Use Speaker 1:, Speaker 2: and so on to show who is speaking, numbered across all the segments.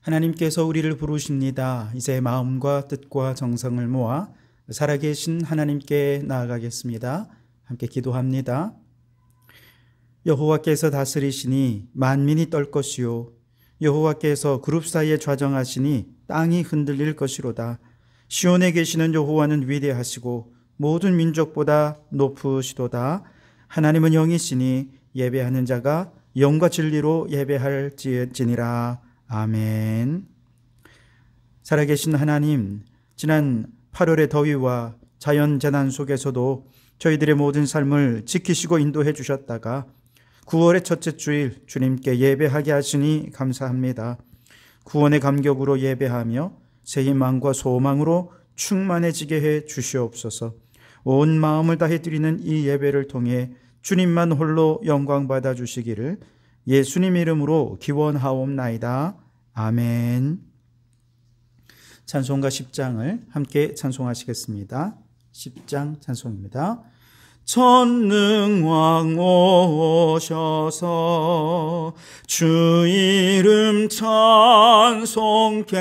Speaker 1: 하나님께서 우리를 부르십니다. 이제 마음과 뜻과 정성을 모아 살아계신 하나님께 나아가겠습니다. 함께 기도합니다. 여호와께서 다스리시니 만민이 떨 것이요 여호와께서 그룹 사이에 좌정하시니 땅이 흔들릴 것이로다. 시온에 계시는 여호와는 위대하시고 모든 민족보다 높으시도다. 하나님은 영이시니 예배하는 자가 영과 진리로 예배할지니라. 아멘. 살아계신 하나님, 지난 8월의 더위와 자연재난 속에서도 저희들의 모든 삶을 지키시고 인도해 주셨다가 9월의 첫째 주일 주님께 예배하게 하시니 감사합니다. 구원의 감격으로 예배하며 새 희망과 소망으로 충만해지게 해 주시옵소서. 온 마음을 다해 드리는 이 예배를 통해 주님만 홀로 영광 받아 주시기를 예수님 이름으로 기원하옵나이다. 아멘. 찬송가 10장을 함께 찬송하시겠습니다. 10장 찬송입니다. 전능왕 오셔서 주 이름 찬송케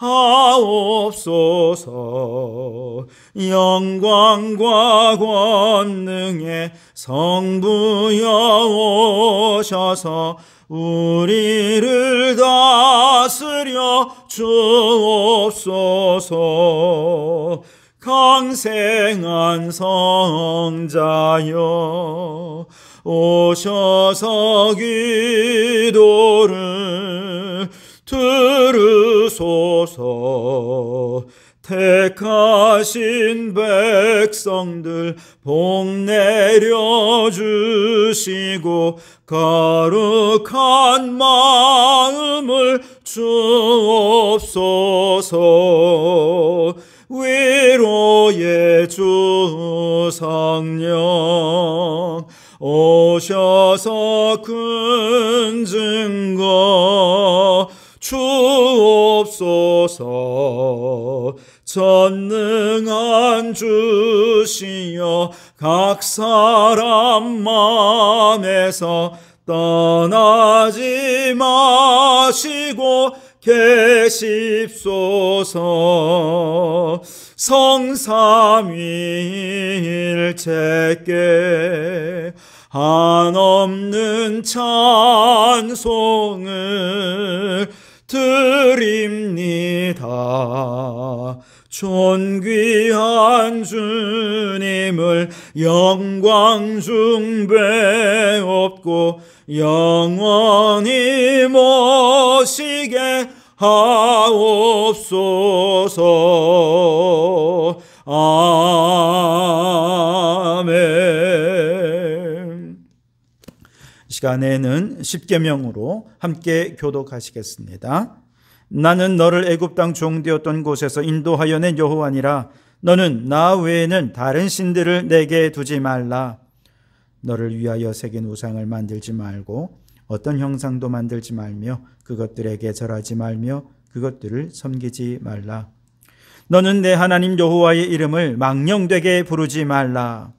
Speaker 1: 하옵소서. 영광과 권능의 성부여 오셔서 우리를 다스려 주옵소서. 강생한 성자여 오셔서 기도를 들으소서. 택하신 백성들 복 내려주시고 거룩한 마음을 주옵소서. 위로의 주 성령 오셔서 큰 증거 주옵소서. 전능한 주시여 각 사람 마음에서 떠나지 마시고 계십소서. 성삼위일체께 한없는 찬송을 드립니다. 존귀한 주님을 영광 중배 없고 영원히 모시게 하옵소서. 아멘. 이 시간에는 십계명으로 함께 교독하시겠습니다. 나는 너를 애굽 땅 종되었던 곳에서 인도하여 낸 여호와니라. 너는 나 외에는 다른 신들을 내게 두지 말라. 너를 위하여 새긴 우상을 만들지 말고 어떤 형상도 만들지 말며 그것들에게 절하지 말며 그것들을 섬기지 말라. 너는 내 하나님 여호와의 이름을 망령되게 부르지 말라.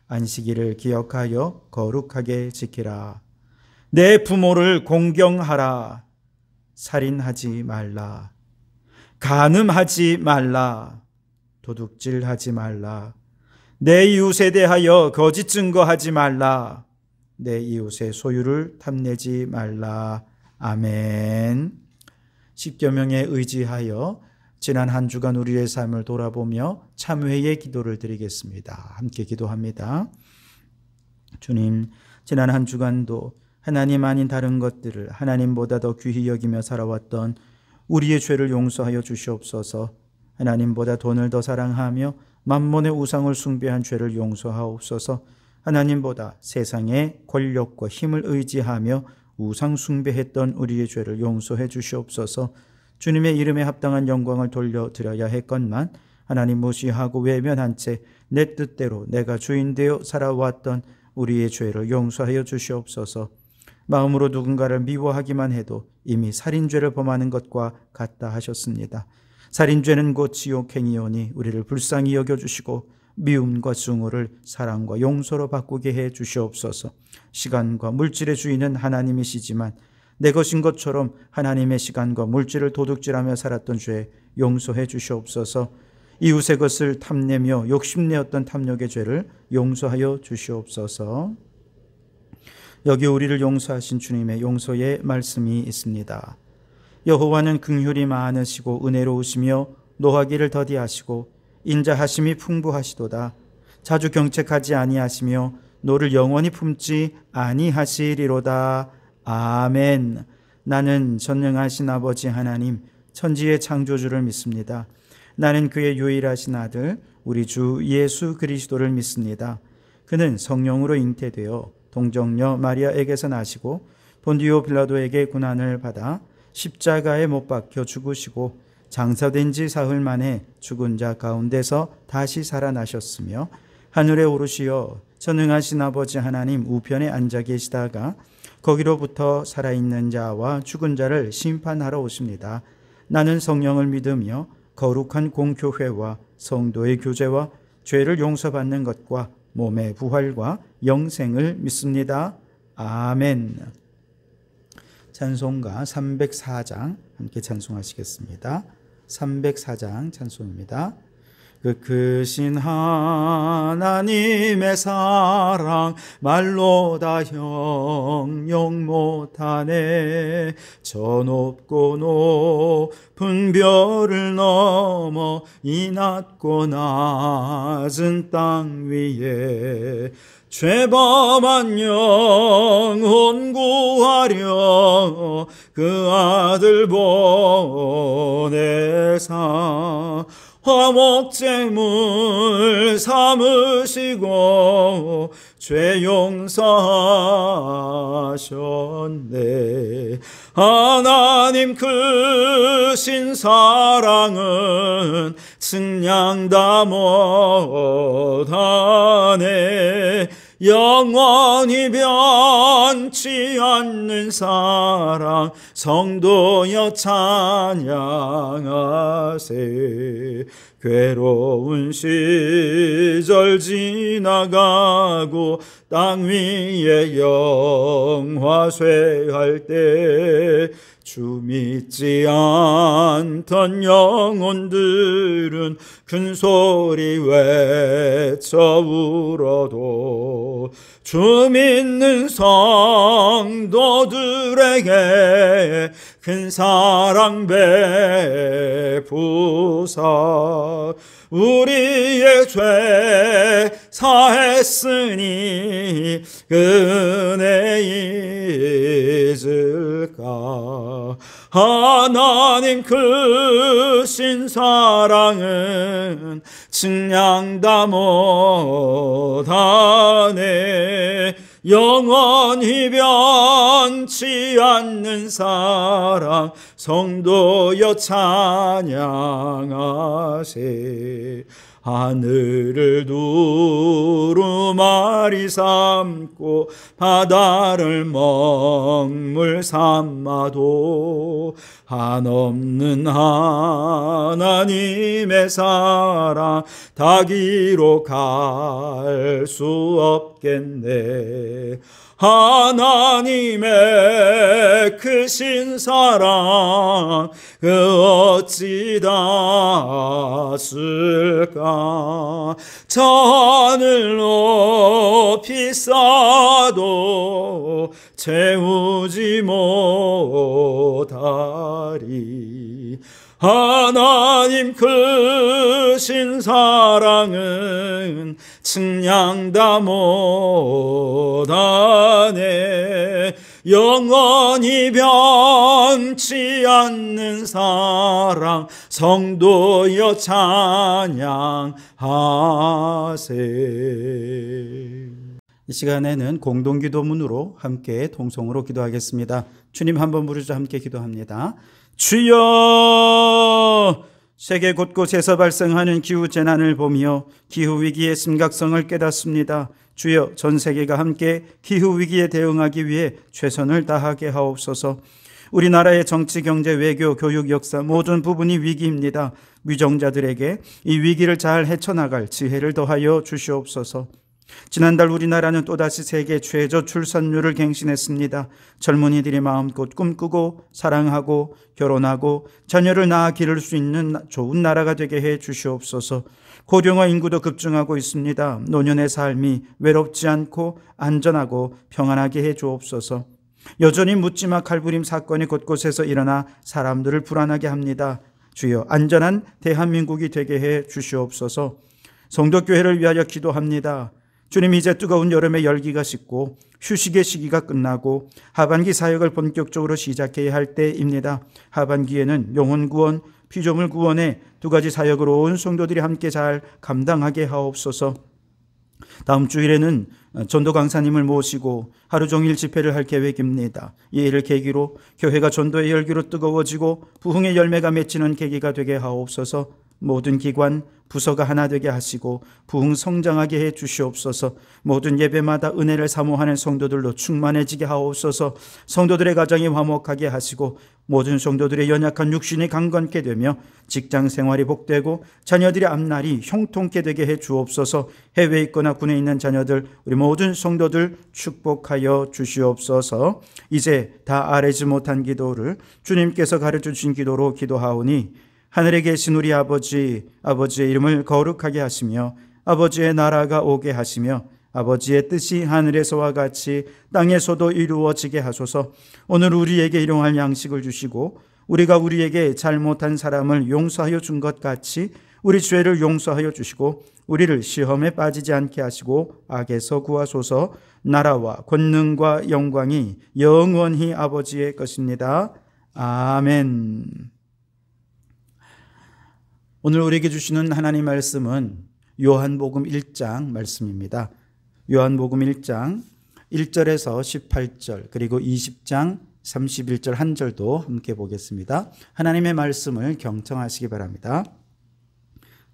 Speaker 1: 안식일을 기억하여 거룩하게 지키라. 내 부모를 공경하라. 살인하지 말라. 간음하지 말라. 도둑질하지 말라. 내 이웃에 대하여 거짓 증거하지 말라. 내 이웃의 소유를 탐내지 말라. 아멘. 십계명에 의지하여 지난 한 주간 우리의 삶을 돌아보며 참회의 기도를 드리겠습니다. 함께 기도합니다. 주님, 지난 한 주간도 하나님 아닌 다른 것들을 하나님보다 더 귀히 여기며 살아왔던 우리의 죄를 용서하여 주시옵소서. 하나님보다 돈을 더 사랑하며 만몬의 우상을 숭배한 죄를 용서하옵소서. 하나님보다 세상의 권력과 힘을 의지하며 우상 숭배했던 우리의 죄를 용서해 주시옵소서. 주님의 이름에 합당한 영광을 돌려드려야 했건만 하나님 무시하고 외면한 채 내 뜻대로 내가 주인되어 살아왔던 우리의 죄를 용서하여 주시옵소서. 마음으로 누군가를 미워하기만 해도 이미 살인죄를 범하는 것과 같다 하셨습니다. 살인죄는 곧 지옥행이오니 우리를 불쌍히 여겨주시고 미움과 증오를 사랑과 용서로 바꾸게 해 주시옵소서. 시간과 물질의 주인은 하나님이시지만 내 것인 것처럼 하나님의 시간과 물질을 도둑질하며 살았던 죄 용서해 주시옵소서. 이웃의 것을 탐내며 욕심내었던 탐욕의 죄를 용서하여 주시옵소서. 여기 우리를 용서하신 주님의 용서의 말씀이 있습니다. 여호와는 긍휼이 많으시고 은혜로우시며 노하기를 더디하시고 인자하심이 풍부하시도다. 자주 경책하지 아니하시며 노를 영원히 품지 아니하시리로다. 아멘. 나는 전능하신 아버지 하나님 천지의 창조주를 믿습니다. 나는 그의 유일하신 아들 우리 주 예수 그리스도를 믿습니다. 그는 성령으로 잉태되어 동정녀 마리아에게서 나시고 본디오 빌라도에게 고난을 받아 십자가에 못 박혀 죽으시고 장사된 지 사흘 만에 죽은 자 가운데서 다시 살아나셨으며 하늘에 오르시어 전능하신 아버지 하나님 우편에 앉아 계시다가 거기로부터 살아있는 자와 죽은 자를 심판하러 오십니다. 나는 성령을 믿으며 거룩한 공교회와 성도의 교제와 죄를 용서받는 것과 몸의 부활과 영생을 믿습니다. 아멘. 찬송가 304장 함께 찬송하시겠습니다. 304장 찬송입니다. 그 크신 하나님의 사랑 말로 다 형용 못하네. 저 높고 높은 별을 넘어 이 낮고 낮은 땅 위에 죄범한 영혼 구하려 그 아들 보내사 화목제물 삼으시고 죄 용서하셨네. 하나님 크신 사랑은 측량 다 못하네. 영원히 변치 않는 사랑 성도여 찬양하세. 괴로운 시절 지나가고 땅 위에 영화 쇠할 때 주 믿지 않던 영혼들은 큰 소리 외쳐 울어도 주 믿는 성도들에게 큰 사랑 베푸사 우리의 죄 사했으니 은혜 잊을까. 하나님 크신 사랑은 측량 다 못하네. 영원히 변치 않는 사랑 성도여 찬양하세. 하늘을 두루마리 삼고 바다를 먹물 삼아도 한없는 하나님의 사랑 다 기록할 수 없겠네. 하나님의 크신 사랑 그 어찌 닿았을까. 저 하늘 높이 쌓아도 채우지 못하리. 하나님 크신 사랑은 측량 다 못하네. 영원히 변치 않는 사랑 성도여 찬양하세. 이 시간에는 공동기도문으로 함께 통성으로 기도하겠습니다. 주님 한번 부르짖어 함께 기도합니다. 주여, 세계 곳곳에서 발생하는 기후재난을 보며 기후위기의 심각성을 깨닫습니다. 주여, 전 세계가 함께 기후위기에 대응하기 위해 최선을 다하게 하옵소서. 우리나라의 정치, 경제, 외교, 교육, 역사 모든 부분이 위기입니다. 위정자들에게 이 위기를 잘 헤쳐나갈 지혜를 더하여 주시옵소서. 지난달 우리나라는 또다시 세계 최저 출산율을 갱신했습니다. 젊은이들이 마음껏 꿈꾸고 사랑하고 결혼하고 자녀를 낳아 기를 수 있는 좋은 나라가 되게 해 주시옵소서. 고령화 인구도 급증하고 있습니다. 노년의 삶이 외롭지 않고 안전하고 평안하게 해 주옵소서. 여전히 묻지마 칼부림 사건이 곳곳에서 일어나 사람들을 불안하게 합니다. 주여, 안전한 대한민국이 되게 해 주시옵소서. 성도교회를 위하여 기도합니다. 주님, 이제 뜨거운 여름의 열기가 식고 휴식의 시기가 끝나고 하반기 사역을 본격적으로 시작해야 할 때입니다. 하반기에는 영혼 구원, 피조물 구원의 두 가지 사역으로 온 성도들이 함께 잘 감당하게 하옵소서. 다음 주일에는 전도 강사님을 모시고 하루 종일 집회를 할 계획입니다. 이 일을 계기로 교회가 전도의 열기로 뜨거워지고 부흥의 열매가 맺히는 계기가 되게 하옵소서. 모든 기관, 부서가 하나 되게 하시고 부흥 성장하게 해 주시옵소서. 모든 예배마다 은혜를 사모하는 성도들로 충만해지게 하옵소서. 성도들의 가정이 화목하게 하시고 모든 성도들의 연약한 육신이 강건케 되며 직장 생활이 복되고 자녀들의 앞날이 형통케 되게 해 주옵소서. 해외에 있거나 군에 있는 자녀들, 우리 모든 성도들 축복하여 주시옵소서. 이제 다 아뢰지 못한 기도를 주님께서 가르쳐 주신 기도로 기도하오니 하늘에 계신 우리 아버지, 아버지의 이름을 거룩하게 하시며 아버지의 나라가 오게 하시며 아버지의 뜻이 하늘에서와 같이 땅에서도 이루어지게 하소서. 오늘 우리에게 일용할 양식을 주시고 우리가 우리에게 잘못한 사람을 용서하여 준 것 같이 우리 죄를 용서하여 주시고 우리를 시험에 빠지지 않게 하시고 악에서 구하소서. 나라와 권능과 영광이 영원히 아버지의 것입니다. 아멘. 오늘 우리에게 주시는 하나님 말씀은 요한복음 1장 말씀입니다. 요한복음 1장 1절에서 18절 그리고 20장 31절 한 절도 함께 보겠습니다. 하나님의 말씀을 경청하시기 바랍니다.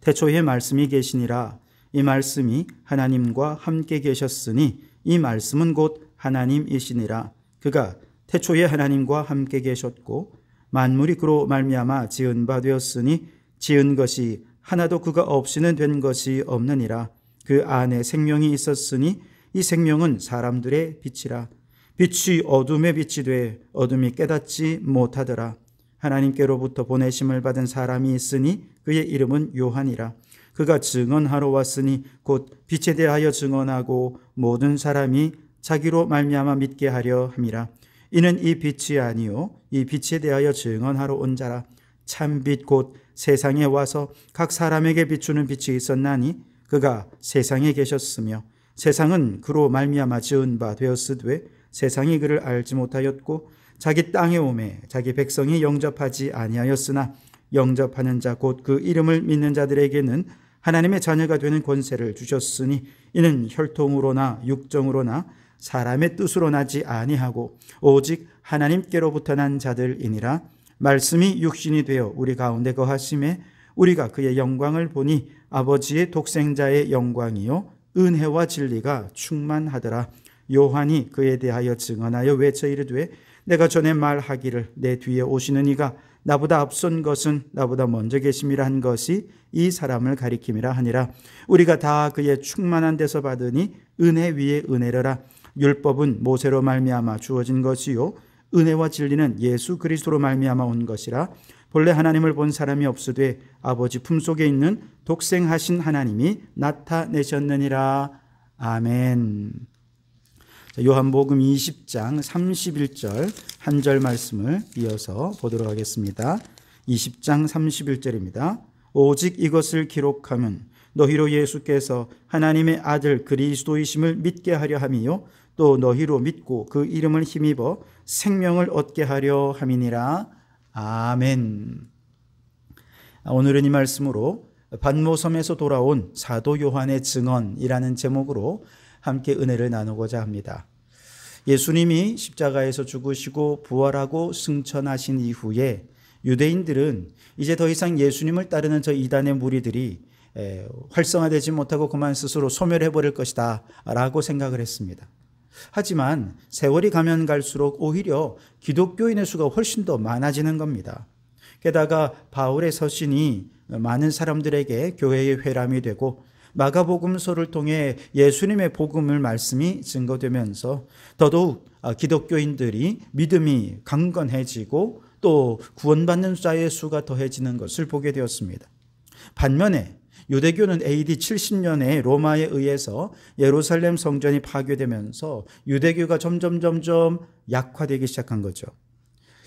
Speaker 1: 태초에 말씀이 계시니라. 이 말씀이 하나님과 함께 계셨으니 이 말씀은 곧 하나님이시니라. 그가 태초에 하나님과 함께 계셨고 만물이 그로 말미암아 지은 바 되었으니 지은 것이 하나도 그가 없이는 된 것이 없느니라. 그 안에 생명이 있었으니 이 생명은 사람들의 빛이라. 빛이 어둠의 빛이 돼 어둠이 깨닫지 못하더라. 하나님께로부터 보내심을 받은 사람이 있으니 그의 이름은 요한이라. 그가 증언하러 왔으니 곧 빛에 대하여 증언하고 모든 사람이 자기로 말미암아 믿게 하려 함이라. 이는 이 빛이 아니요 이 빛에 대하여 증언하러 온 자라. 참빛 곧 세상에 와서 각 사람에게 비추는 빛이 있었나니 그가 세상에 계셨으며 세상은 그로 말미암아 지은 바 되었으되 세상이 그를 알지 못하였고 자기 땅에 오매 자기 백성이 영접하지 아니하였으나 영접하는 자 곧 그 이름을 믿는 자들에게는 하나님의 자녀가 되는 권세를 주셨으니 이는 혈통으로나 육정으로나 사람의 뜻으로 나지 아니하고 오직 하나님께로부터 난 자들이니라. 말씀이 육신이 되어 우리 가운데 거하심에 우리가 그의 영광을 보니 아버지의 독생자의 영광이요 은혜와 진리가 충만하더라. 요한이 그에 대하여 증언하여 외쳐 이르되 내가 전에 말하기를 내 뒤에 오시는 이가 나보다 앞선 것은 나보다 먼저 계심이라 한 것이 이 사람을 가리킴이라 하니라. 우리가 다 그의 충만한 데서 받으니 은혜 위에 은혜더라. 율법은 모세로 말미암아 주어진 것이요 은혜와 진리는 예수 그리스도로 말미암아 온 것이라. 본래 하나님을 본 사람이 없으되 아버지 품속에 있는 독생하신 하나님이 나타내셨느니라. 아멘. 요한복음 20장 31절 한 절 말씀을 이어서 보도록 하겠습니다. 20장 31절입니다. 오직 이것을 기록하면 너희로 예수께서 하나님의 아들 그리스도이심을 믿게 하려 함이요 또 너희로 믿고 그 이름을 힘입어 생명을 얻게 하려 함이니라. 아멘. 오늘은 이 말씀으로 반모섬에서 돌아온 사도 요한의 증언이라는 제목으로 함께 은혜를 나누고자 합니다. 예수님이 십자가에서 죽으시고 부활하고 승천하신 이후에 유대인들은 이제 더 이상 예수님을 따르는 저 이단의 무리들이 활성화되지 못하고 그만 스스로 소멸해버릴 것이다 라고 생각을 했습니다. 하지만 세월이 가면 갈수록 오히려 기독교인의 수가 훨씬 더 많아지는 겁니다. 게다가 바울의 서신이 많은 사람들에게 교회의 회람이 되고 마가복음서를 통해 예수님의 복음을 말씀이 증거되면서 더더욱 기독교인들이 믿음이 강건해지고 또 구원받는 자의 수가 더해지는 것을 보게 되었습니다. 반면에 유대교는 AD 70년에 로마에 의해서 예루살렘 성전이 파괴되면서 유대교가 점점 약화되기 시작한 거죠.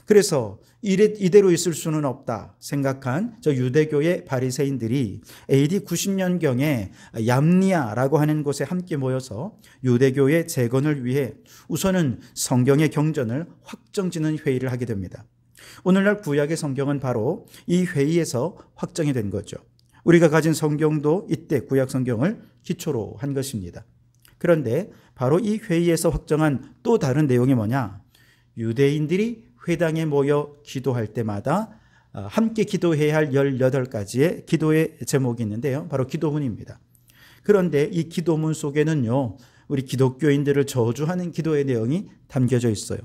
Speaker 1: 그래서 이대로 있을 수는 없다 생각한 저 유대교의 바리새인들이 AD 90년경에 얌니아라고 하는 곳에 함께 모여서 유대교의 재건을 위해 우선은 성경의 경전을 확정짓는 회의를 하게 됩니다. 오늘날 구약의 성경은 바로 이 회의에서 확정이 된 거죠. 우리가 가진 성경도 이때 구약 성경을 기초로 한 것입니다. 그런데 바로 이 회의에서 확정한 또 다른 내용이 뭐냐? 유대인들이 회당에 모여 기도할 때마다 함께 기도해야 할 18가지의 기도의 제목이 있는데요. 바로 기도문입니다. 그런데 이 기도문 속에는요, 우리 기독교인들을 저주하는 기도의 내용이 담겨져 있어요.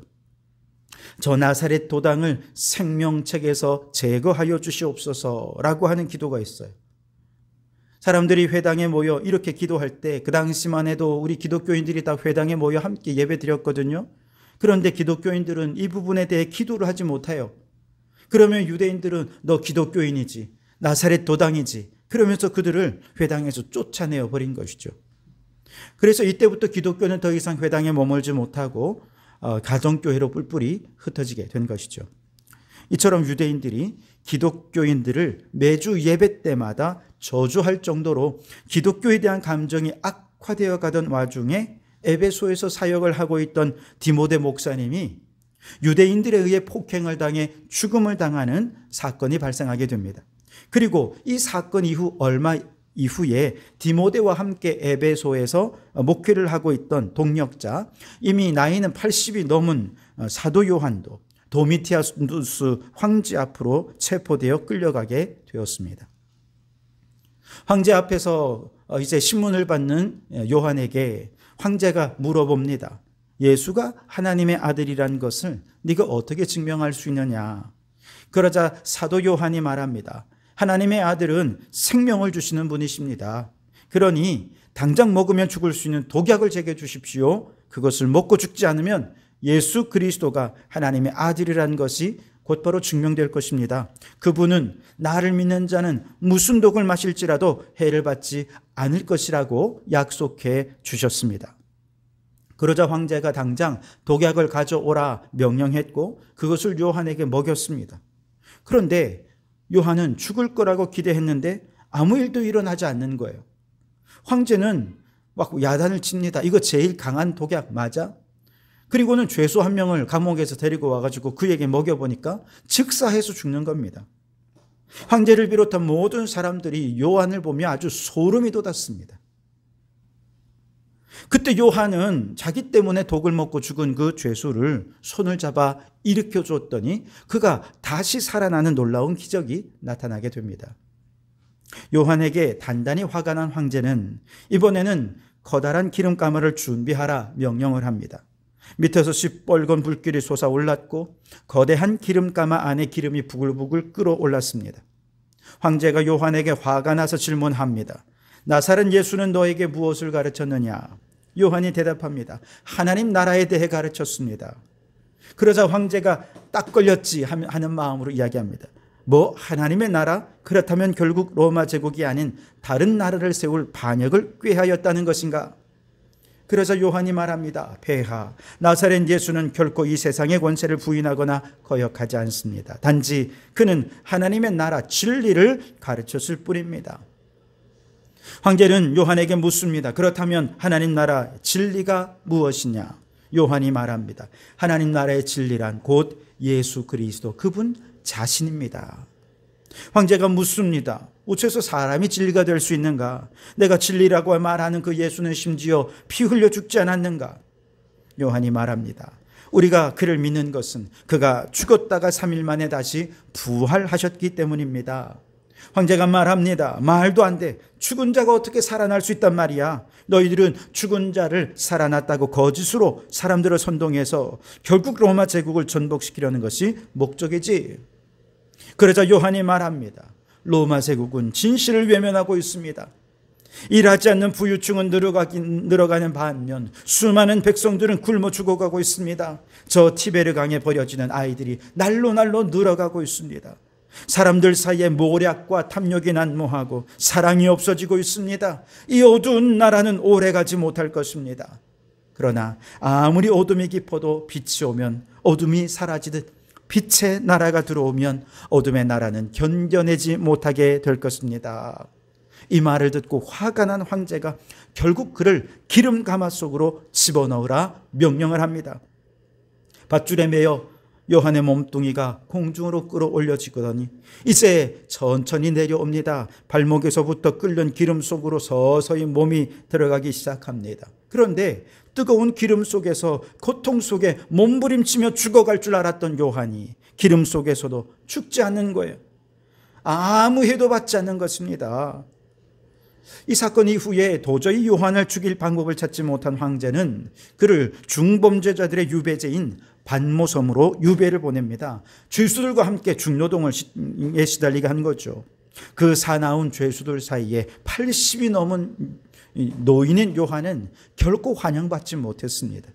Speaker 1: 저 나사렛 도당을 생명책에서 제거하여 주시옵소서라고 하는 기도가 있어요. 사람들이 회당에 모여 이렇게 기도할 때 그 당시만 해도 우리 기독교인들이 다 회당에 모여 함께 예배 드렸거든요. 그런데 기독교인들은 이 부분에 대해 기도를 하지 못해요. 그러면 유대인들은 너 기독교인이지, 나사렛 도당이지, 그러면서 그들을 회당에서 쫓아내어 버린 것이죠. 그래서 이때부터 기독교는 더 이상 회당에 머물지 못하고 가정교회로 뿔뿔이 흩어지게 된 것이죠. 이처럼 유대인들이 기독교인들을 매주 예배 때마다 저주할 정도로 기독교에 대한 감정이 악화되어 가던 와중에 에베소에서 사역을 하고 있던 디모데 목사님이 유대인들에 의해 폭행을 당해 죽음을 당하는 사건이 발생하게 됩니다. 그리고 이 사건 이후 얼마 이후에 디모데와 함께 에베소에서 목회를 하고 있던 동역자, 이미 나이는 80이 넘은 사도 요한도 도미티아누스 황제 앞으로 체포되어 끌려가게 되었습니다. 황제 앞에서 이제 신문을 받는 요한에게 황제가 물어봅니다. 예수가 하나님의 아들이란 것을 네가 어떻게 증명할 수 있느냐? 그러자 사도 요한이 말합니다. 하나님의 아들은 생명을 주시는 분이십니다. 그러니 당장 먹으면 죽을 수 있는 독약을 제게 주십시오. 그것을 먹고 죽지 않으면 예수 그리스도가 하나님의 아들이라는 것이 곧바로 증명될 것입니다. 그분은 나를 믿는 자는 무슨 독을 마실지라도 해를 받지 않을 것이라고 약속해 주셨습니다. 그러자 황제가 당장 독약을 가져오라 명령했고 그것을 요한에게 먹였습니다. 그런데 요한은 죽을 거라고 기대했는데 아무 일도 일어나지 않는 거예요. 황제는 막 야단을 칩니다. 이거 제일 강한 독약 맞아? 그리고는 죄수 한 명을 감옥에서 데리고 와가지고 그에게 먹여보니까 즉사해서 죽는 겁니다. 황제를 비롯한 모든 사람들이 요한을 보며 아주 소름이 돋았습니다. 그때 요한은 자기 때문에 독을 먹고 죽은 그 죄수를 손을 잡아 일으켜 줬더니 그가 다시 살아나는 놀라운 기적이 나타나게 됩니다. 요한에게 단단히 화가 난 황제는 이번에는 커다란 기름가마를 준비하라 명령을 합니다. 밑에서 시뻘건 불길이 솟아올랐고 거대한 기름가마 안에 기름이 부글부글 끓어올랐습니다. 황제가 요한에게 화가 나서 질문합니다. 나사렛 예수는 너에게 무엇을 가르쳤느냐? 요한이 대답합니다. 하나님 나라에 대해 가르쳤습니다. 그러자 황제가 딱 걸렸지 하는 마음으로 이야기합니다. 뭐 하나님의 나라? 그렇다면 결국 로마 제국이 아닌 다른 나라를 세울 반역을 꾀하였다는 것인가? 그러자 요한이 말합니다. 폐하, 나사렛 예수는 결코 이 세상의 권세를 부인하거나 거역하지 않습니다. 단지 그는 하나님의 나라 진리를 가르쳤을 뿐입니다. 황제는 요한에게 묻습니다. 그렇다면 하나님 나라 진리가 무엇이냐? 요한이 말합니다. 하나님 나라의 진리란 곧 예수 그리스도 그분 자신입니다. 황제가 묻습니다. 어째서 사람이 진리가 될 수 있는가? 내가 진리라고 말하는 그 예수는 심지어 피 흘려 죽지 않았는가? 요한이 말합니다. 우리가 그를 믿는 것은 그가 죽었다가 3일 만에 다시 부활하셨기 때문입니다. 황제가 말합니다. 말도 안 돼. 죽은 자가 어떻게 살아날 수 있단 말이야. 너희들은 죽은 자를 살아났다고 거짓으로 사람들을 선동해서 결국 로마 제국을 전복시키려는 것이 목적이지. 그러자 요한이 말합니다. 로마 제국은 진실을 외면하고 있습니다. 일하지 않는 부유층은 늘어가는 반면 수많은 백성들은 굶어 죽어가고 있습니다. 저 티베르 강에 버려지는 아이들이 날로 늘어가고 있습니다. 사람들 사이에 모략과 탐욕이 난무하고 사랑이 없어지고 있습니다. 이 어두운 나라는 오래가지 못할 것입니다. 그러나 아무리 어둠이 깊어도 빛이 오면 어둠이 사라지듯 빛의 나라가 들어오면 어둠의 나라는 견뎌내지 못하게 될 것입니다. 이 말을 듣고 화가 난 황제가 결국 그를 기름 가마 속으로 집어넣으라 명령을 합니다. 밧줄에 매여 요한의 몸뚱이가 공중으로 끌어올려지더니 이제 천천히 내려옵니다. 발목에서부터 끓는 기름 속으로 서서히 몸이 들어가기 시작합니다. 그런데 뜨거운 기름 속에서 고통 속에 몸부림치며 죽어갈 줄 알았던 요한이 기름 속에서도 죽지 않는 거예요. 아무 해도 받지 않는 것입니다. 이 사건 이후에 도저히 요한을 죽일 방법을 찾지 못한 황제는 그를 중범죄자들의 유배지인 반모섬으로 유배를 보냅니다. 죄수들과 함께 중노동에 시달리게 한 거죠. 그 사나운 죄수들 사이에 80이 넘은 노인인 요한은 결코 환영받지 못했습니다.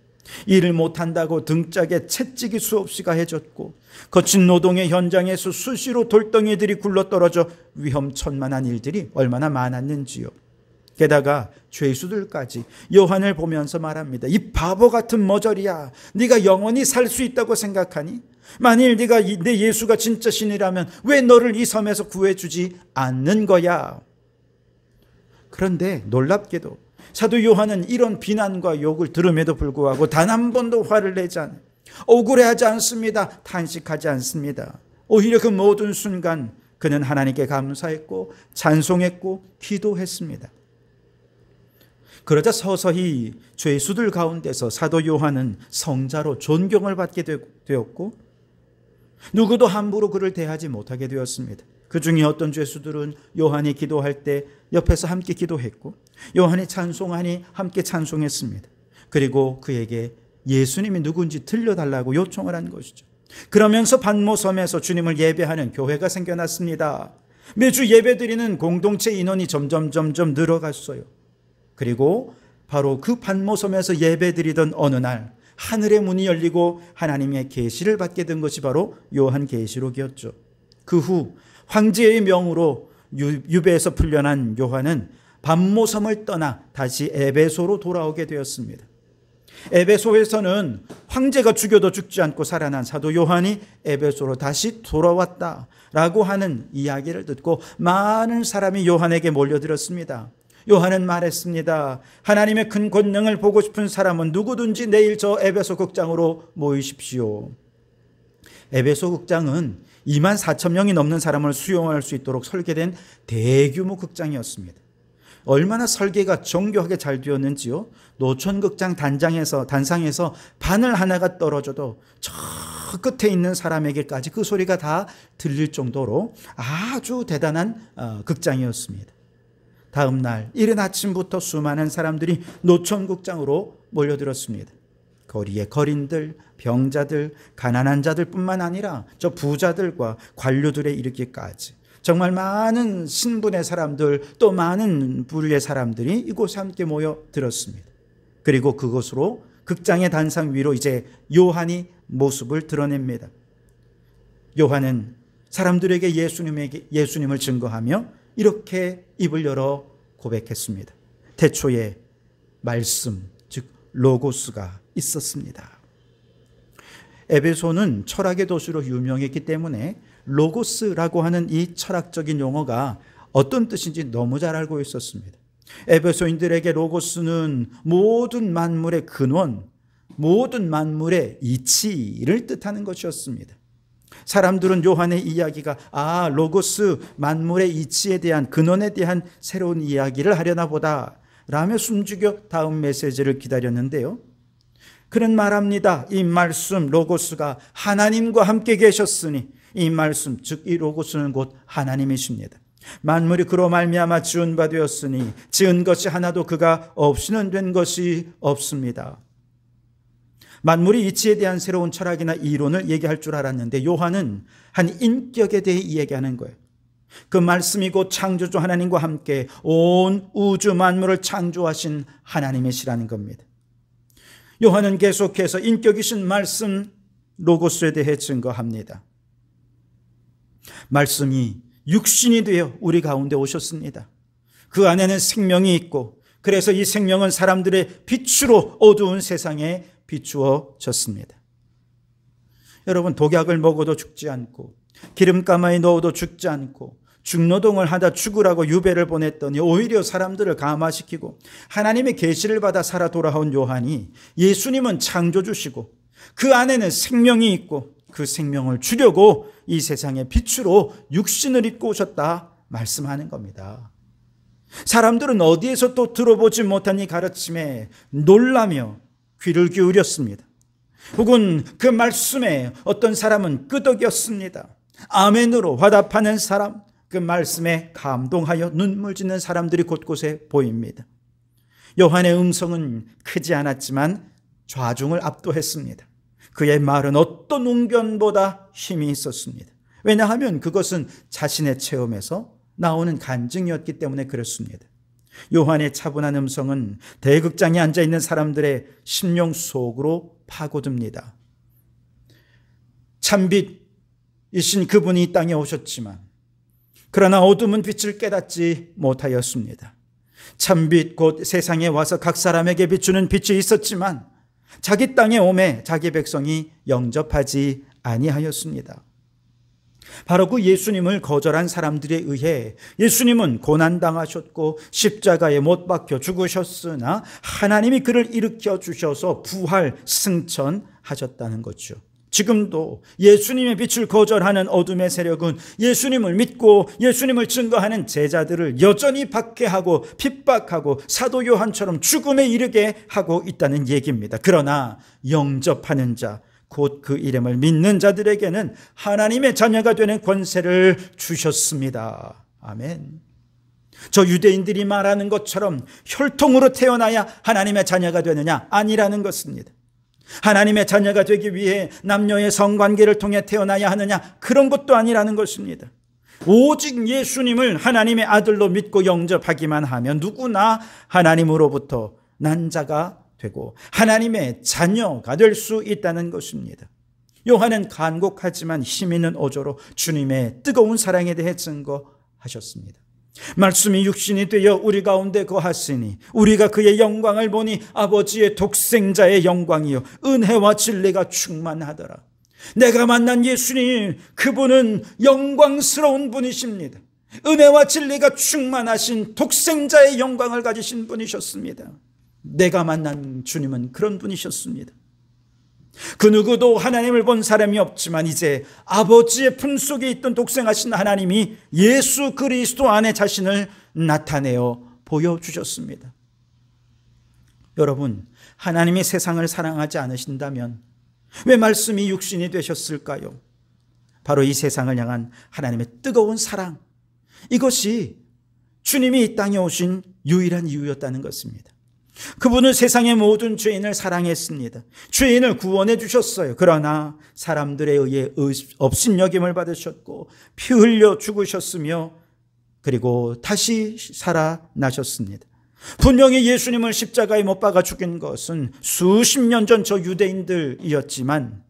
Speaker 1: 일을 못한다고 등짝에 채찍이 수없이 가해졌고 거친 노동의 현장에서 수시로 돌덩이들이 굴러떨어져 위험천만한 일들이 얼마나 많았는지요. 게다가 죄수들까지 요한을 보면서 말합니다. 이 바보 같은 머저리야, 네가 영원히 살 수 있다고 생각하니? 만일 네가 내 예수가 진짜 신이라면 왜 너를 이 섬에서 구해주지 않는 거야? 그런데 놀랍게도 사도 요한은 이런 비난과 욕을 들음에도 불구하고 단 한 번도 화를 내지 않아요. 억울해하지 않습니다. 탄식하지 않습니다. 오히려 그 모든 순간 그는 하나님께 감사했고 찬송했고 기도했습니다. 그러자 서서히 죄수들 가운데서 사도 요한은 성자로 존경을 받게 되었고 누구도 함부로 그를 대하지 못하게 되었습니다. 그 중에 어떤 죄수들은 요한이 기도할 때 옆에서 함께 기도했고 요한이 찬송하니 함께 찬송했습니다. 그리고 그에게 예수님이 누군지 들려달라고 요청을 한 것이죠. 그러면서 반모섬에서 주님을 예배하는 교회가 생겨났습니다. 매주 예배드리는 공동체 인원이 점점 늘어갔어요. 그리고 바로 그 반모섬에서 예배드리던 어느 날 하늘의 문이 열리고 하나님의 계시를 받게 된 것이 바로 요한계시록이었죠. 그 후 황제의 명으로 유배에서 풀려난 요한은 반모섬을 떠나 다시 에베소로 돌아오게 되었습니다. 에베소에서는 황제가 죽여도 죽지 않고 살아난 사도 요한이 에베소로 다시 돌아왔다라고 하는 이야기를 듣고 많은 사람이 요한에게 몰려들었습니다. 요한은 말했습니다. 하나님의 큰 권능을 보고 싶은 사람은 누구든지 내일 저 에베소 극장으로 모이십시오. 에베소 극장은 24,000명이 넘는 사람을 수용할 수 있도록 설계된 대규모 극장이었습니다. 얼마나 설계가 정교하게 잘 되었는지요. 노천극장 단상에서 바늘 하나가 떨어져도 저 끝에 있는 사람에게까지 그 소리가 다 들릴 정도로 아주 대단한 극장이었습니다. 다음 날 이른 아침부터 수많은 사람들이 노천극장으로 몰려들었습니다. 거리에 거린들, 병자들, 가난한 자들뿐만 아니라 저 부자들과 관료들에 이르기까지 정말 많은 신분의 사람들, 또 많은 부류의 사람들이 이곳에 함께 모여들었습니다. 그리고 그곳으로 극장의 단상 위로 이제 요한이 모습을 드러냅니다. 요한은 사람들에게 예수님을 증거하며 이렇게 입을 열어 고백했습니다. 태초에 말씀, 즉 로고스가 있었습니다. 에베소는 철학의 도시로 유명했기 때문에 로고스라고 하는 이 철학적인 용어가 어떤 뜻인지 너무 잘 알고 있었습니다. 에베소인들에게 로고스는 모든 만물의 근원, 모든 만물의 이치를 뜻하는 것이었습니다. 사람들은 요한의 이야기가 로고스, 만물의 이치에 대한 근원에 대한 새로운 이야기를 하려나 보다 라며 숨죽여 다음 메시지를 기다렸는데요. 그는 말합니다. 이 말씀 로고스가 하나님과 함께 계셨으니 이 말씀 즉 이 로고스는 곧 하나님이십니다. 만물이 그로 말미암아 지은 바 되었으니 지은 것이 하나도 그가 없이는 된 것이 없습니다. 만물의 이치에 대한 새로운 철학이나 이론을 얘기할 줄 알았는데 요한은 한 인격에 대해 이야기하는 거예요. 그 말씀이 곧 창조주 하나님과 함께 온 우주 만물을 창조하신 하나님이시라는 겁니다. 요한은 계속해서 인격이신 말씀 로고스에 대해 증거합니다. 말씀이 육신이 되어 우리 가운데 오셨습니다. 그 안에는 생명이 있고, 그래서 이 생명은 사람들의 빛으로 어두운 세상에 비추어졌습니다. 여러분, 독약을 먹어도 죽지 않고 기름가마에 넣어도 죽지 않고 중노동을 하다 죽으라고 유배를 보냈더니 오히려 사람들을 감화시키고 하나님의 계시를 받아 살아 돌아온 요한이, 예수님은 창조주시고 그 안에는 생명이 있고 그 생명을 주려고 이 세상의 빛으로 육신을 입고 오셨다 말씀하는 겁니다. 사람들은 어디에서 또 들어보지 못한 이 가르침에 놀라며 귀를 기울였습니다. 혹은 그 말씀에 어떤 사람은 끄덕였습니다. 아멘으로 화답하는 사람, 그 말씀에 감동하여 눈물 짓는 사람들이 곳곳에 보입니다. 요한의 음성은 크지 않았지만 좌중을 압도했습니다. 그의 말은 어떤 웅변보다 힘이 있었습니다. 왜냐하면 그것은 자신의 체험에서 나오는 간증이었기 때문에 그렇습니다. 요한의 차분한 음성은 대극장에 앉아있는 사람들의 심령 속으로 파고듭니다. 참빛이신 그분이 이 땅에 오셨지만 그러나 어둠은 빛을 깨닫지 못하였습니다. 참빛 곧 세상에 와서 각 사람에게 비추는 빛이 있었지만 자기 땅에 오매 자기 백성이 영접하지 아니하였습니다. 바로 그 예수님을 거절한 사람들에 의해 예수님은 고난당하셨고 십자가에 못 박혀 죽으셨으나 하나님이 그를 일으켜 주셔서 부활 승천하셨다는 거죠. 지금도 예수님의 빛을 거절하는 어둠의 세력은 예수님을 믿고 예수님을 증거하는 제자들을 여전히 박해하고 핍박하고 사도 요한처럼 죽음에 이르게 하고 있다는 얘기입니다. 그러나 영접하는 자, 곧 그 이름을 믿는 자들에게는 하나님의 자녀가 되는 권세를 주셨습니다. 아멘. 저 유대인들이 말하는 것처럼 혈통으로 태어나야 하나님의 자녀가 되느냐? 아니라는 것입니다. 하나님의 자녀가 되기 위해 남녀의 성관계를 통해 태어나야 하느냐? 그런 것도 아니라는 것입니다. 오직 예수님을 하나님의 아들로 믿고 영접하기만 하면 누구나 하나님으로부터 난 자가 되고 하나님의 자녀가 될 수 있다는 것입니다. 요한은 간곡하지만 힘 있는 어조로 주님의 뜨거운 사랑에 대해 증거하셨습니다. 말씀이 육신이 되어 우리 가운데 거하시니 우리가 그의 영광을 보니 아버지의 독생자의 영광이요 은혜와 진리가 충만하더라. 내가 만난 예수님, 그분은 영광스러운 분이십니다. 은혜와 진리가 충만하신 독생자의 영광을 가지신 분이셨습니다. 내가 만난 주님은 그런 분이셨습니다. 그 누구도 하나님을 본 사람이 없지만 이제 아버지의 품속에 있던 독생하신 하나님이 예수 그리스도 안에 자신을 나타내어 보여주셨습니다. 여러분, 하나님이 세상을 사랑하지 않으신다면 왜 말씀이 육신이 되셨을까요? 바로 이 세상을 향한 하나님의 뜨거운 사랑, 이것이 주님이 이 땅에 오신 유일한 이유였다는 것입니다. 그분은 세상의 모든 죄인을 사랑했습니다. 죄인을 구원해 주셨어요. 그러나 사람들에 의해 업신여김을 받으셨고 피 흘려 죽으셨으며 그리고 다시 살아나셨습니다. 분명히 예수님을 십자가에 못 박아 죽인 것은 수십 년 전 저 유대인들이었지만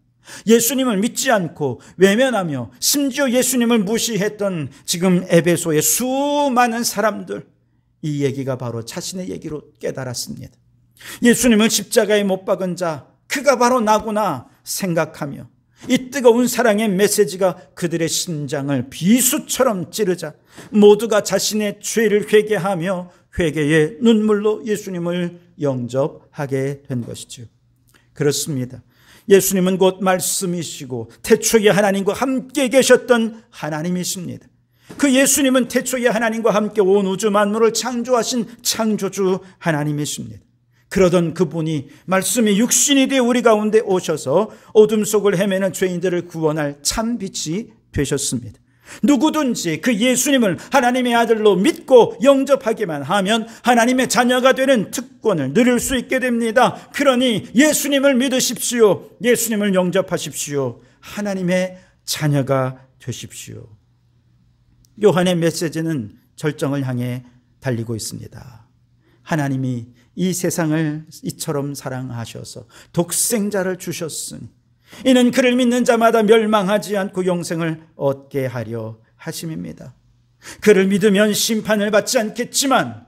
Speaker 1: 예수님을 믿지 않고 외면하며 심지어 예수님을 무시했던 지금 에베소의 수많은 사람들, 이 얘기가 바로 자신의 얘기로 깨달았습니다. 예수님을 십자가에 못 박은 자, 그가 바로 나구나 생각하며 이 뜨거운 사랑의 메시지가 그들의 심장을 비수처럼 찌르자 모두가 자신의 죄를 회개하며 회개의 눈물로 예수님을 영접하게 된 것이죠. 그렇습니다. 예수님은 곧 말씀이시고 태초에 하나님과 함께 계셨던 하나님이십니다. 그 예수님은 태초에 하나님과 함께 온 우주 만물을 창조하신 창조주 하나님이십니다. 그러던 그분이 말씀이 육신이 되어 우리 가운데 오셔서 어둠 속을 헤매는 죄인들을 구원할 참빛이 되셨습니다. 누구든지 그 예수님을 하나님의 아들로 믿고 영접하기만 하면 하나님의 자녀가 되는 특권을 누릴 수 있게 됩니다. 그러니 예수님을 믿으십시오. 예수님을 영접하십시오. 하나님의 자녀가 되십시오. 요한의 메시지는 절정을 향해 달리고 있습니다. 하나님이 이 세상을 이처럼 사랑하셔서 독생자를 주셨으니 이는 그를 믿는 자마다 멸망하지 않고 영생을 얻게 하려 하심입니다. 그를 믿으면 심판을 받지 않겠지만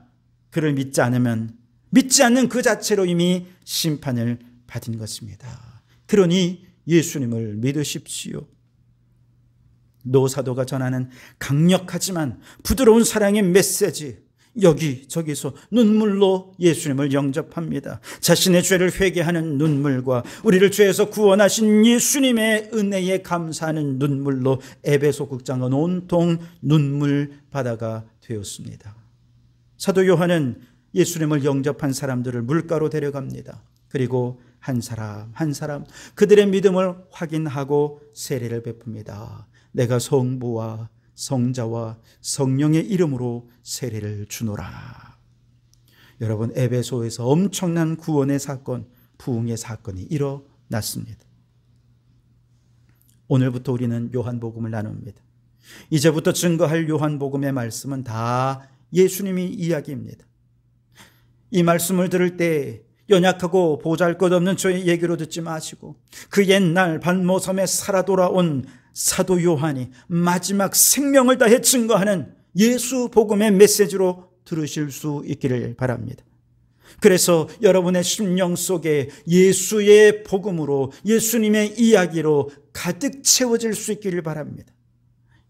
Speaker 1: 그를 믿지 않으면 믿지 않는 그 자체로 이미 심판을 받은 것입니다. 그러니 예수님을 믿으십시오. 노사도가 전하는 강력하지만 부드러운 사랑의 메시지, 여기저기서 눈물로 예수님을 영접합니다. 자신의 죄를 회개하는 눈물과 우리를 죄에서 구원하신 예수님의 은혜에 감사하는 눈물로 에베소 극장은 온통 눈물 바다가 되었습니다. 사도 요한은 예수님을 영접한 사람들을 물가로 데려갑니다. 그리고 한 사람 한 사람 그들의 믿음을 확인하고 세례를 베풉니다. 내가 성부와 성자와 성령의 이름으로 세례를 주노라. 여러분, 에베소에서 엄청난 구원의 사건, 부흥의 사건이 일어났습니다. 오늘부터 우리는 요한복음을 나눕니다. 이제부터 증거할 요한복음의 말씀은 다 예수님이 이야기입니다. 이 말씀을 들을 때 연약하고 보잘것없는 저의 얘기로 듣지 마시고 그 옛날 반모섬에 살아 돌아온 사도 요한이 마지막 생명을 다해 증거하는 예수 복음의 메시지로 들으실 수 있기를 바랍니다. 그래서 여러분의 심령 속에 예수의 복음으로, 예수님의 이야기로 가득 채워질 수 있기를 바랍니다.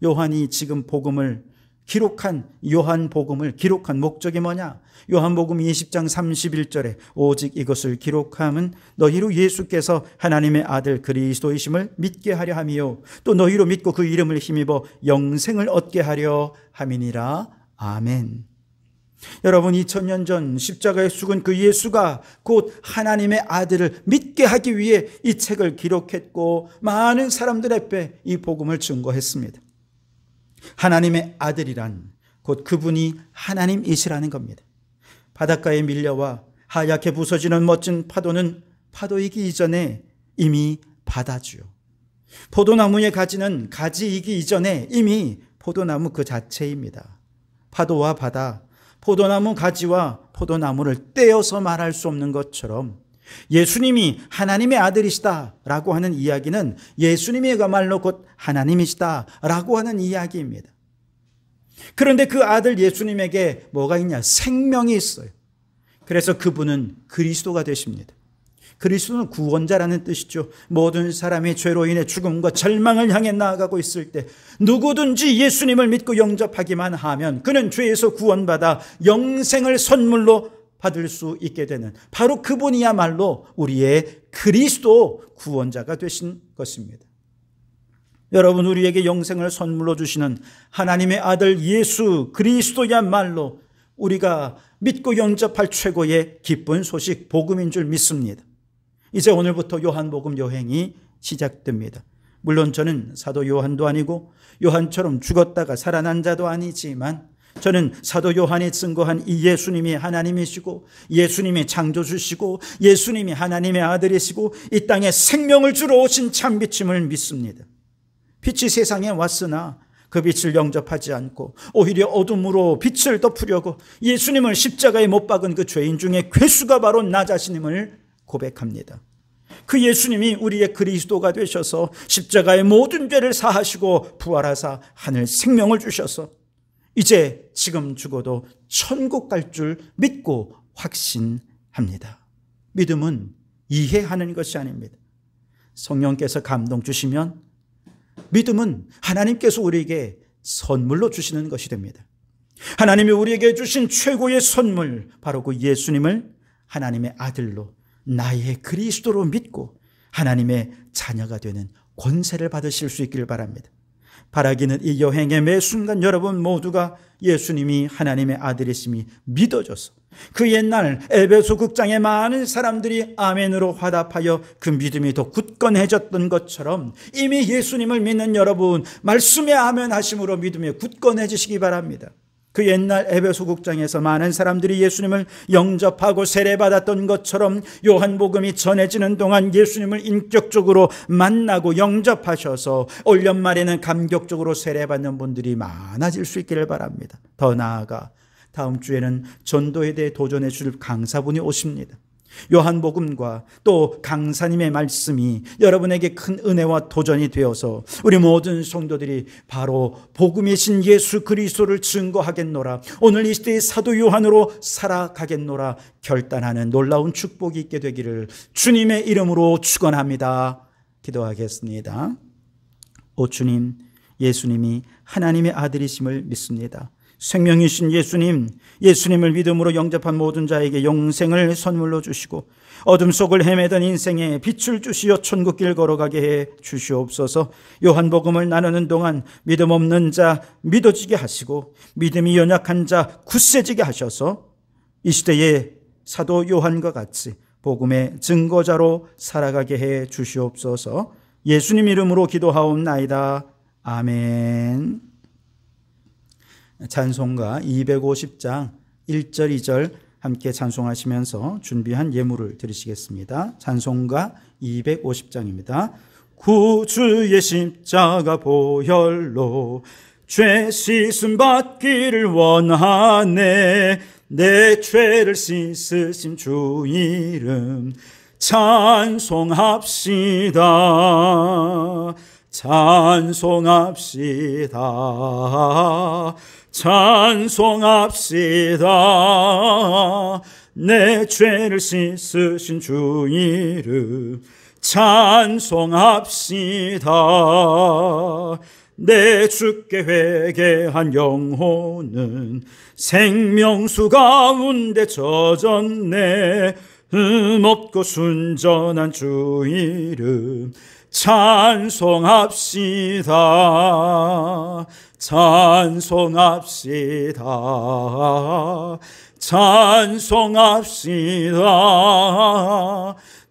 Speaker 1: 요한이 지금 복음을 기록한, 요한복음을 기록한 목적이 뭐냐? 요한복음 20장 31절에 오직 이것을 기록함은 너희로 예수께서 하나님의 아들 그리스도이심을 믿게 하려 함이요 또 너희로 믿고 그 이름을 힘입어 영생을 얻게 하려 함이니라. 아멘. 여러분, 2000년 전 십자가에 죽은 그 예수가 곧 하나님의 아들을 믿게 하기 위해 이 책을 기록했고 많은 사람들 앞에 이 복음을 증거했습니다. 하나님의 아들이란 곧 그분이 하나님이시라는 겁니다. 바닷가에 밀려와 하얗게 부서지는 멋진 파도는 파도이기 이전에 이미 바다지요. 포도나무의 가지는 가지이기 이전에 이미 포도나무 그 자체입니다. 파도와 바다, 포도나무 가지와 포도나무를 떼어서 말할 수 없는 것처럼 예수님이 하나님의 아들이시다라고 하는 이야기는 예수님이야말로 곧 하나님이시다라고 하는 이야기입니다. 그런데 그 아들 예수님에게 뭐가 있냐? 생명이 있어요. 그래서 그분은 그리스도가 되십니다. 그리스도는 구원자라는 뜻이죠. 모든 사람이 죄로 인해 죽음과 절망을 향해 나아가고 있을 때 누구든지 예수님을 믿고 영접하기만 하면 그는 죄에서 구원받아 영생을 선물로 받을 수 있게 되는 바로 그분이야말로 우리의 그리스도 구원자가 되신 것입니다. 여러분, 우리에게 영생을 선물로 주시는 하나님의 아들 예수 그리스도야말로 우리가 믿고 영접할 최고의 기쁜 소식, 복음인 줄 믿습니다. 이제 오늘부터 요한복음 여행이 시작됩니다. 물론 저는 사도 요한도 아니고 요한처럼 죽었다가 살아난 자도 아니지만 저는 사도 요한이 증거한 이 예수님이 하나님이시고 예수님이 창조주시고 예수님이 하나님의 아들이시고 이 땅에 생명을 주러 오신 참빛임을 믿습니다. 빛이 세상에 왔으나 그 빛을 영접하지 않고 오히려 어둠으로 빛을 덮으려고 예수님을 십자가에 못 박은 그 죄인 중에 괴수가 바로 나 자신임을 고백합니다. 그 예수님이 우리의 그리스도가 되셔서 십자가의 모든 죄를 사하시고 부활하사 하늘 생명을 주셔서 이제 지금 죽어도 천국 갈 줄 믿고 확신합니다. 믿음은 이해하는 것이 아닙니다. 성령께서 감동 주시면 믿음은 하나님께서 우리에게 선물로 주시는 것이 됩니다. 하나님이 우리에게 주신 최고의 선물, 바로 그 예수님을 하나님의 아들로 나의 그리스도로 믿고 하나님의 자녀가 되는 권세를 받으실 수 있기를 바랍니다. 바라기는 이 여행의 매 순간 여러분 모두가 예수님이 하나님의 아들이심이 믿어져서 그 옛날 에베소 극장의 많은 사람들이 아멘으로 화답하여 그 믿음이 더 굳건해졌던 것처럼 이미 예수님을 믿는 여러분 말씀에 아멘 하심으로 믿음이 굳건해지시기 바랍니다. 그 옛날 에베소 국장에서 많은 사람들이 예수님을 영접하고 세례받았던 것처럼 요한복음이 전해지는 동안 예수님을 인격적으로 만나고 영접하셔서 올 연말에는 감격적으로 세례받는 분들이 많아질 수 있기를 바랍니다. 더 나아가 다음 주에는 전도에 대해 도전해 줄 강사분이 오십니다. 요한복음과 또 강사님의 말씀이 여러분에게 큰 은혜와 도전이 되어서 우리 모든 성도들이 바로 복음이신 예수 그리스도를 증거하겠노라, 오늘 이 시대의 사도 요한으로 살아가겠노라 결단하는 놀라운 축복이 있게 되기를 주님의 이름으로 축원합니다. 기도하겠습니다. 오 주님, 예수님이 하나님의 아들이심을 믿습니다. 생명이신 예수님을 믿음으로 영접한 모든 자에게 영생을 선물로 주시고 어둠 속을 헤매던 인생에 빛을 주시어 천국길 걸어가게 해 주시옵소서. 요한복음을 나누는 동안 믿음 없는 자 믿어지게 하시고 믿음이 연약한 자 굳세지게 하셔서 이 시대의 사도 요한과 같이 복음의 증거자로 살아가게 해 주시옵소서. 예수님 이름으로 기도하옵나이다. 아멘. 찬송가 250장 1절 2절 함께 찬송하시면서 준비한 예물을 드리시겠습니다. 찬송가 250장입니다. 구주의 십자가 보혈로 죄 씻음 받기를 원하네. 내 죄를 씻으신 주 이름 찬송합시다. 찬송합시다. 찬송합시다. 내 죄를 씻으신 주 이름 찬송합시다. 내 주께 회개한 영혼은 생명수 가운데 젖었네. 흠없고 순전한 주 이름 찬송합시다. 찬송합시다. 찬송합시다.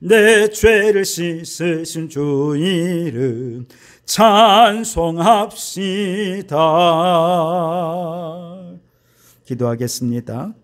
Speaker 1: 내 죄를 씻으신 주 이름 찬송합시다. 기도하겠습니다.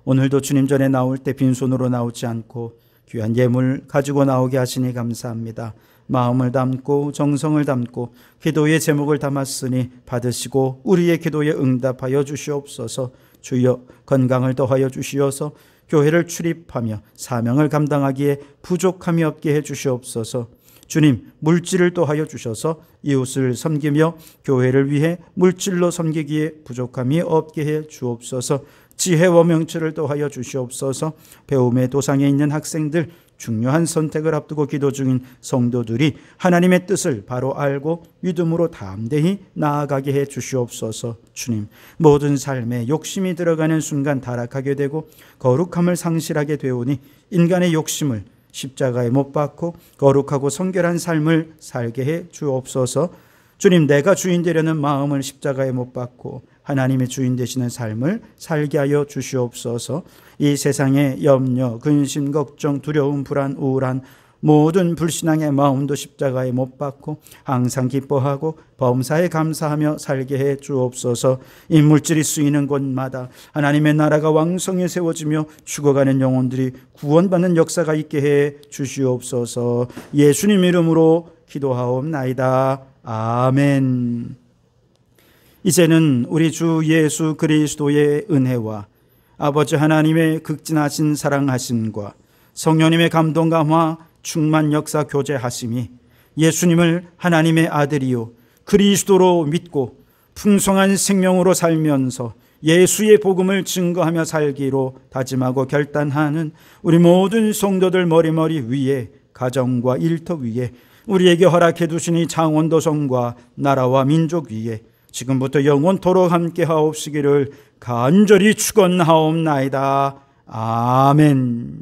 Speaker 1: 오늘도 주님 전에 나올 때 빈손으로 나오지 않고 귀한 예물 가지고 나오게 하시니 감사합니다. 마음을 담고 정성을 담고 기도의 제목을 담았으니 받으시고 우리의 기도에 응답하여 주시옵소서. 주여 건강을 더하여 주시어서 교회를 출입하며 사명을 감당하기에 부족함이 없게 해 주시옵소서. 주님, 물질을 더하여 주셔서 이웃을 섬기며 교회를 위해 물질로 섬기기에 부족함이 없게 해 주옵소서. 지혜와 명철을 더하여 주시옵소서. 배움의 도상에 있는 학생들, 중요한 선택을 앞두고 기도 중인 성도들이 하나님의 뜻을 바로 알고 믿음으로 담대히 나아가게 해 주시옵소서. 주님, 모든 삶에 욕심이 들어가는 순간 타락하게 되고 거룩함을 상실하게 되오니 인간의 욕심을 십자가에 못 박고 거룩하고 성결한 삶을 살게 해 주옵소서. 주님, 내가 주인 되려는 마음을 십자가에 못 박고 하나님의 주인 되시는 삶을 살게 하여 주시옵소서. 이 세상의 염려, 근심, 걱정, 두려움, 불안, 우울한 모든 불신앙의 마음도 십자가에 못 박고 항상 기뻐하고 범사에 감사하며 살게 해 주옵소서. 인물질이 쓰이는 곳마다 하나님의 나라가 왕성히 세워지며 죽어가는 영혼들이 구원받는 역사가 있게 해 주시옵소서. 예수님 이름으로 기도하옵나이다. 아멘. 이제는 우리 주 예수 그리스도의 은혜와 아버지 하나님의 극진하신 사랑하심과 성령님의 감동 감화 충만 역사 교제하심이 예수님을 하나님의 아들이요 그리스도로 믿고 풍성한 생명으로 살면서 예수의 복음을 증거하며 살기로 다짐하고 결단하는 우리 모든 성도들 머리머리 위에 가정과 일터 위에 우리에게 허락해 두시니 창원도성과 나라와 민족 위에 지금부터 영원토록 함께 하옵시기를 간절히 축원하옵나이다. 아멘.